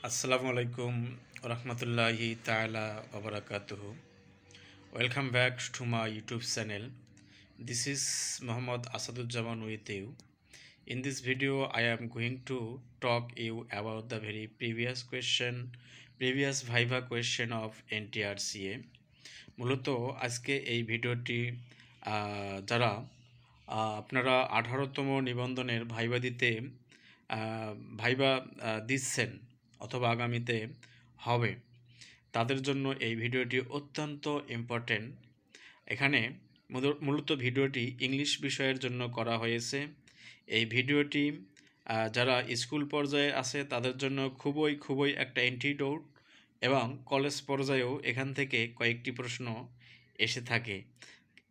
Assalamu alaikum rahmatullahi ta'ala wa barakatuhu. Welcome back to my YouTube channel. This is Muhammad Asaduzzaman with you. In this video, I am going to talk you about the very previous Viva question of NTRCA. মূলত আজকে এই ভিডিওটি যারা আপনারা 18তম নিবন্ধনের viva দিতে viva দিচ্ছেন অথবা আগামীতে হবে তাদের জন্য এই ভিডিওটি অত্যন্ত ইম্পর্টেন্ট। এখানে মূলত ভিডিওটি ইংলিশ বিষয়ের জন্য করা হয়েছে। এই ভিডিওটি যারা স্কুল পর্যায়ে আছে তাদের জন্য খুবই একটা অ্যান্টিডোট এবং কলেজ পর্যায়েও এখান থেকে কয়েকটি প্রশ্ন এসে থাকে।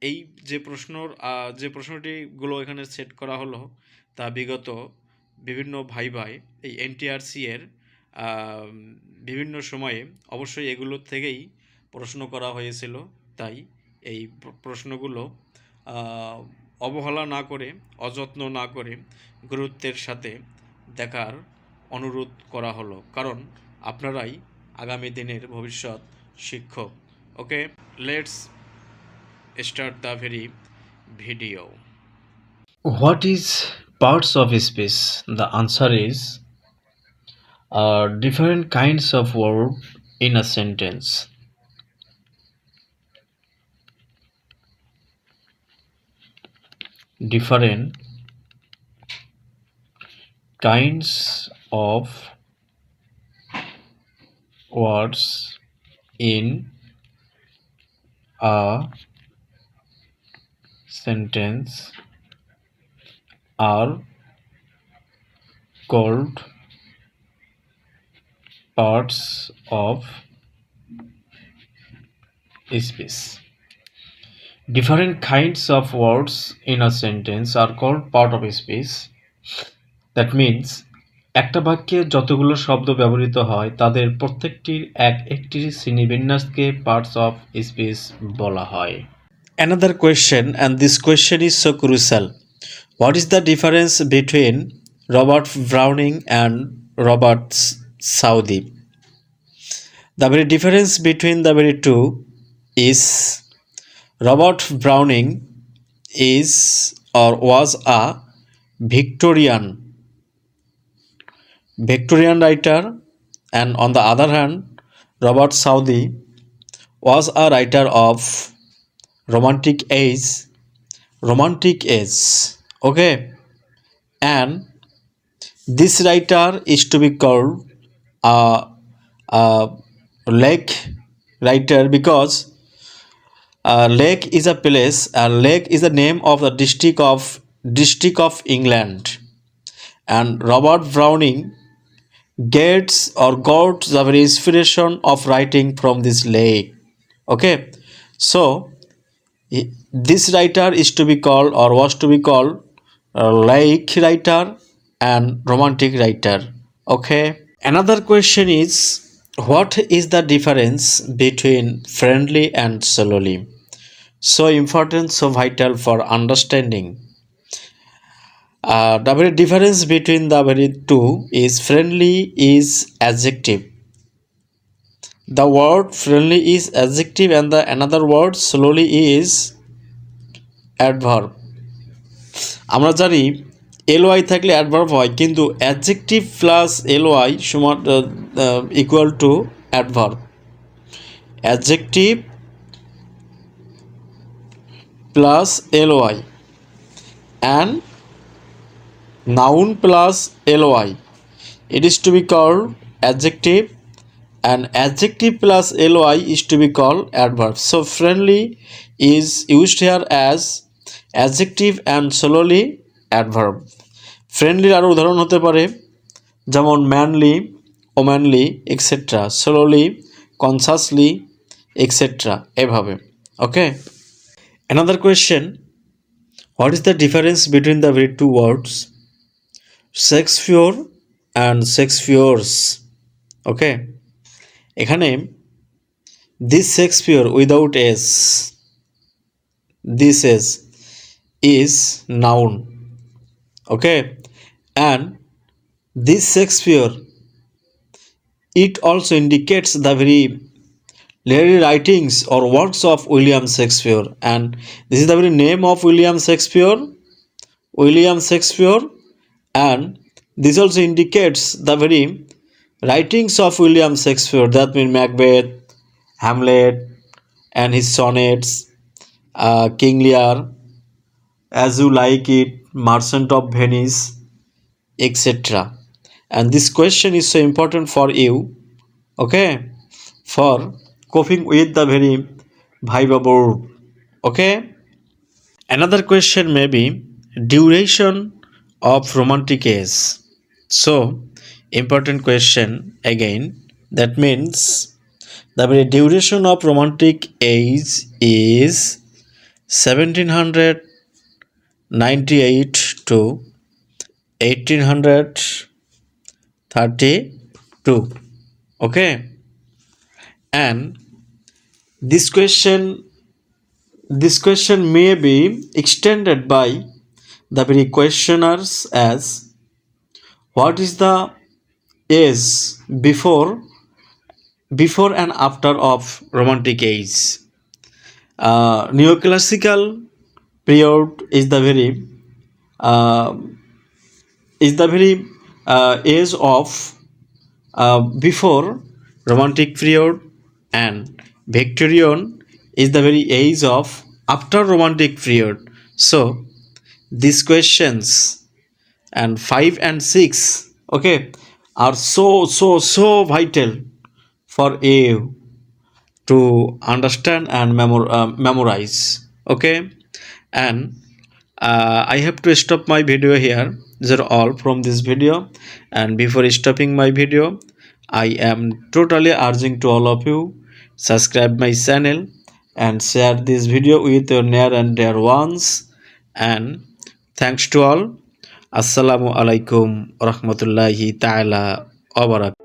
এই যে প্রশ্নটিগুলো এখানে সেট করা হলো তা বিগত বিভিন্ন ভাইভায় এই এনটিআরসি এর বিভিন্ন সময়ে অবশ্যই এগুলোর থেকেই প্রশ্ন করা হয়েছিল। তাই এই প্রশ্নগুলো অবহেলা না করে, অযত্ন না করে গুরুত্বের সাথে দেখার অনুরোধ করা হলো, কারণ আপনারাই আগামী দিনের ভবিষ্যৎ শিক্ষক। ওকে, let's start the very video. What is parts of speech? The answer is different kinds of verb in a sentence. Different kinds of words in a sentence are called parts of speech. Different kinds of words in a sentence are called part of speech. That means একটা বাক্যে যতগুলো শব্দ ব্যবহৃত হয় তাদের প্রত্যেকটির একটি শ্রেণীবিন্যাসকে parts of speech বলা হয়। Another question, and this question is so crucial. What is the difference between Robert Browning and Robert Southey? The very difference between the very two is Robert Browning is or was a Victorian writer, and on the other hand, Robert Southey was a writer of romantic age. Okay, and this writer is to be called a lake writer because lake is a place. Lake is the name of the district of England, and Robert Browning got the very inspiration of writing from this lake. Okay, so this writer is to be called or was to be called lake writer and romantic writer. Okay, another question is, what is the difference between friendly and solely? So important, so vital for understanding. The very difference between the very two is friendly is adjective. The word friendly is adjective and the another word slowly is adverb. আমরা জানি ly থাকলে adverb হয়, কিন্তু adjective plus ly সমান equal to adverb. Adjective plus ly and noun plus ly, it is to be called adjective, and adjective plus ly is to be called adverb. So friendly is used here as adjective and solely adverb. ফ্রেন্ডলির আরও উদাহরণ হতে পারে যেমন manly, womanly etcetera, solely, consciously etcetera, এভাবে। Okay, another question, what is the difference between the very two words Shakespeare and Shakespeare's? Okay, এখানে this Shakespeare without S, this is noun. Okay, and this Shakespeare it also indicates the very literary writings or works of William Shakespeare, and this is the very name of William Shakespeare. William Shakespeare, and this also indicates the very writings of William Shakespeare, that means Macbeth, Hamlet, and his sonnets, King Lear, As You Like It, Merchant of Venice, etc. And this question is so important for you, okay, for coping with the very Viva board, okay. Another question may be duration of romantic age. So, important question again. That means the very duration of romantic age is 1798 to 1832. Okay, and this question may be extended by the very questioners as what is the age before and after of romantic age. Neoclassical period is the very uh, age of before romantic period, and Victorian is the very age of after romantic period. So these questions and 5 and 6, okay, are so vital for you to understand and memorize, okay. And I have to stop my video here. These are all from this video, and before stopping my video, I am totally urging to all of you, subscribe my channel and share this video with your near and dear ones. And thanks to all. Assalamu alaikum rahmatullahi ta'ala wa barakatuh.